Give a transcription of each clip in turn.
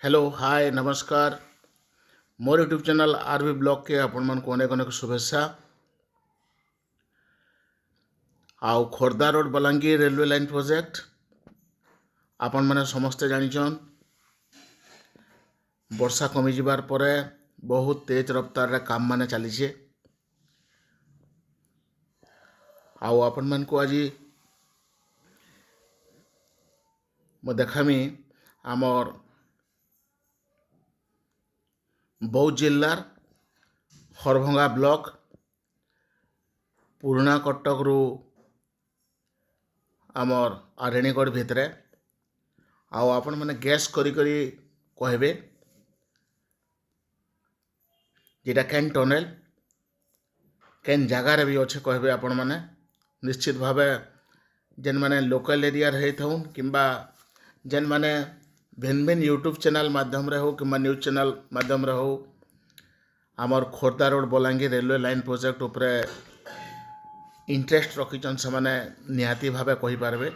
Hello hi नमस्कार मोर YouTube channel RV blog के आपण मन को अनेक अनेक शुभेच्छा। आउ Khordha road Balangir railway line project आपण मैंने समस्ते जानिछन। वर्षा कमी जिबार परे बहुत तेज रफ्तार रे काम माने चलीछे। आउ आपण मन को आज मो देखामी आमर बौद्ध जिल्लार हरभंगा ब्लॉक पुराना कटक रु आमर आरेणीगढ़ भितरे आउ आपण मैंने गैस करी कहबे जेटा कैन टनेल कैन जगार भी अच्छे कहबे आपण मैंने निश्चित भाव जेन मैंने लोकल एरिया रही था किंबा जेन मैंने भिन्न भिन्न यूट्यूब चैनल माध्यम रे हो कि न्यूज चैनल माध्यम रे हो आमर Khordha road Balangir railway line project उपरे इंटरेस्ट रखिछन से माने निहाती भावे कहि पारबे।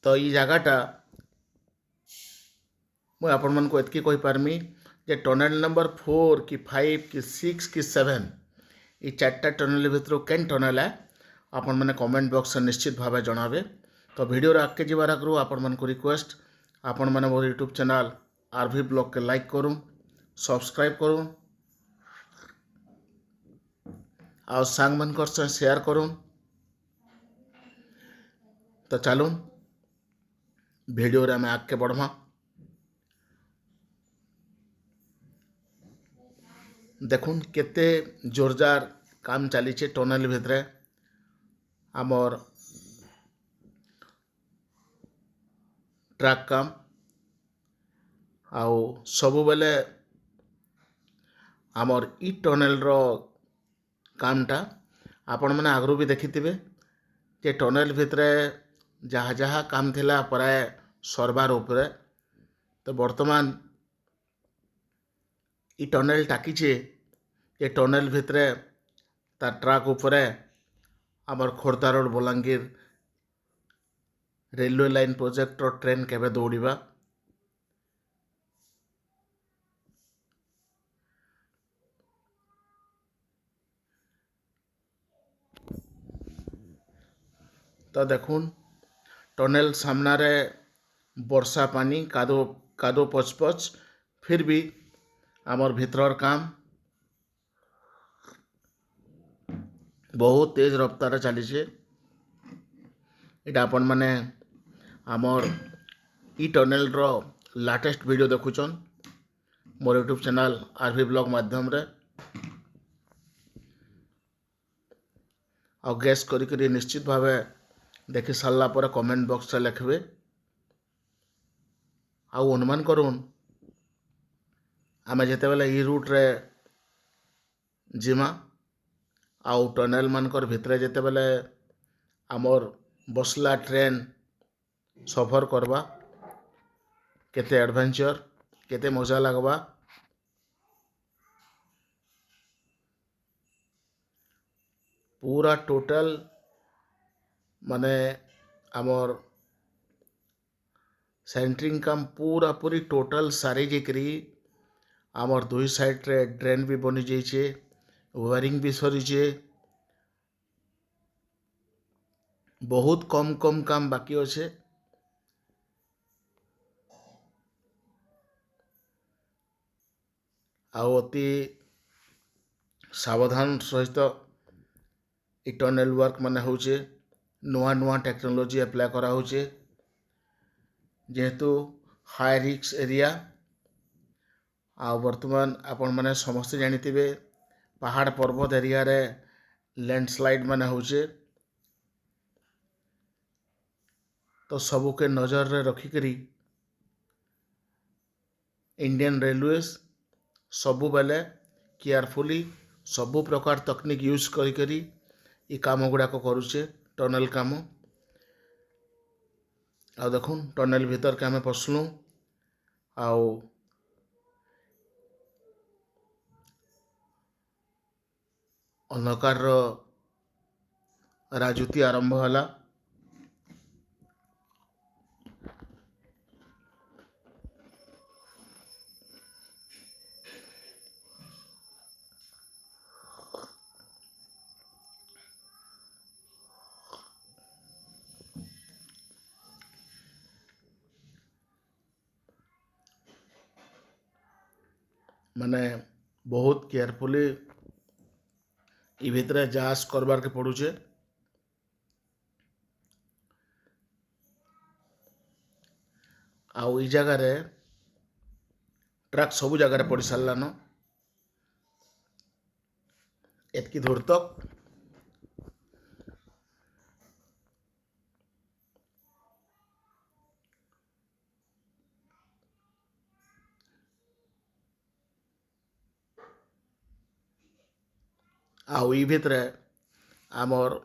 तो ये जगहटा मुझे आपण मन को एतकी कहि पारमी जे टनेल नंबर 4 कि 5 कि 6 कि 7 ये चार्टा टनेल भितर केन टनेल है आपण मैंने कमेंट बॉक्स में निश्चित भाव जनाबे। तो वीडियो आगे जीवार आगु आपण मन को रिक्वेस्ट आपण मैंने मोर यूट्यूब चैनल आरवी ब्लॉग के लाइक करूँ सब्सक्राइब करूँ और सांग मन कर से शेयर करूँ। तो चलूँ वीडियो रे आगे के बढ़मा। देखुन केते जोरदार काम चली टनेल भितरे आमर ट्रैक काम आउ सबु बेले आमर ई टनेल रो कामटा आपण मैंने आगरू भी देखिथिबे जे टनेल भितरे जहाँ जहाँ काम थिला प्राय सरबार उपरे। तो वर्तमान ई टनेल टाकीचे ये टनेल भितरे तार ट्रक उपरे आमर Khordha road Balangir railway line project train केबे दौड़ीबा। तो देखुन टनेल सामना रे वर्षा पानी कादो कादो पचपच फिर भी आमर भितर काम बहुत तेज रफ्तार चली इटा आपण मैंने आमर ई टनेल रो लाटेस्ट वीडियो देखुचन मोर यूट्यूब चैनल आरवी ब्लॉग माध्यम रे आ गैस करी निश्चित भाव देखि सारा पर कमेंट बॉक्स लिखबे आउ अनुमान करूँ आमे जेते बेले ई रूट रे जिमा आउ टनेल मानकर भितरे जेते बेले आमर बसला ट्रेन सफर करबा केते एडवेंचर केते मजा लगवा। पूरा टोटल माने आमर सेंटरिंग काम पूरा पूरी टोटल सारी जिक्री आमर दुई साइड रे ड्रेन भी बनी जाइए वायरिंग भी सरीचे बहुत कम कम काम बाकी अच्छे। आउ अति सावधान सहित ई टनेल वर्क माने होचे नुआ नुआ टेक्नोलोजी अप्लाई करा होचे जेहेतु हाई रिस्क एरिया आ वर्तमान आपण मैंने समस्त जानिथिबे पहाड़ पर्वत एरिया रे लैंडस्लाइड माने होचे। तो सबू के नजर रे रखिकरी इंडियन रेलवेज सबू बेले केयरफुली सबू प्रकार तकनीक यूज करी ई काम गुड़ाक करुचे टनेल काम। आ देखुन टनेल भीतर के आमे पसलु आउ अंधकार राजुति आरंभ होला। माने बहुत केयरफुली इ भितरे जांच करबार के पड़ुचे। आउ इ जगह ट्रक सब जगह पड़ सारान एतकी दूर तक। आउ इ भितरे आमर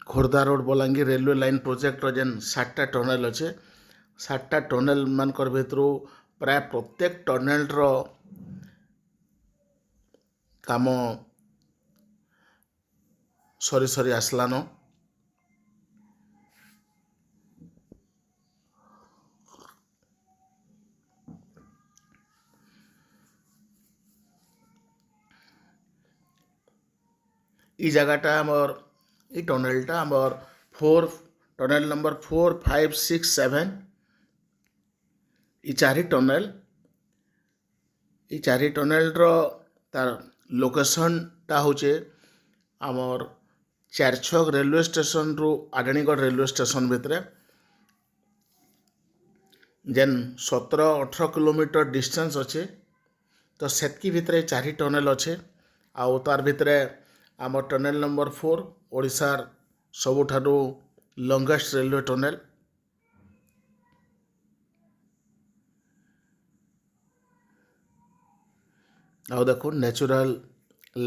Khordha road Balangir railway line project जेन 7टा टनेल अच्छे 7टा टनेल मानकर भितरू प्राय प्रत्येक टनेल रो काम सरी सरी आसलान। इ जगहटा आमर इ टनेलटा आमर 4 टनेल नंबर 4, 5, 6, 7 इ चारि टनेल रो तार लोकेशन टा होचे आमर चारछक रेलवे स्टेशन रु आडणीगढ़ रेलवे स्टेशन भितरे जेन 17-18 किलोमीटर डिस्टेंस अच्छे। तो सेतकी भितरे 4 टनेल अच्छे आउ तार भितरे आम टनेल नंबर 4 ओडिशार सबुठारु लंगेस्ट रेलवे टनेल। आउ देखो नेचुरल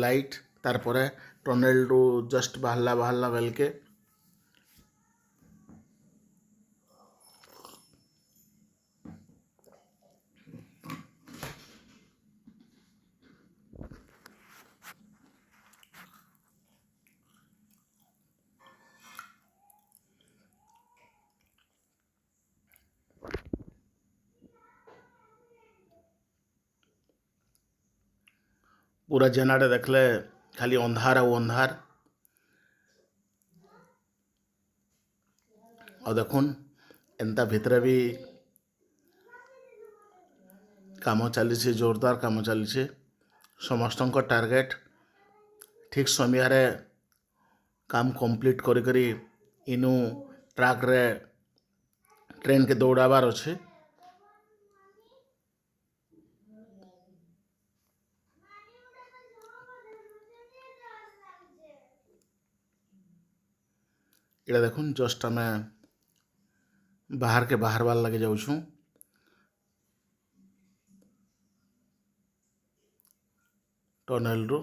लाइट तार परे टनेल रु जस्ट बाहरला बेलके पूरा जेनाडे देखले खाली अंधार और अंधार। और देखुन एंता भितरे भी काम चली जोरदार काम चली समस्त टार्गेट ठीक समय रे काम कंप्लीट करी इनु ट्रक रे ट्रेन के दौड़ाबार अच्छे। इड़ा देखुन जस्ट आम बाहर के बाहर बार लगे जाऊँ टनेल रु।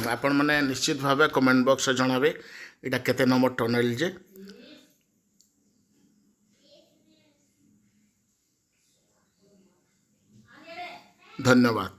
आपण मैंने निश्चित भाव कमेंट बॉक्स जनाबे इटा केते नंबर टनेल जे। धन्यवाद।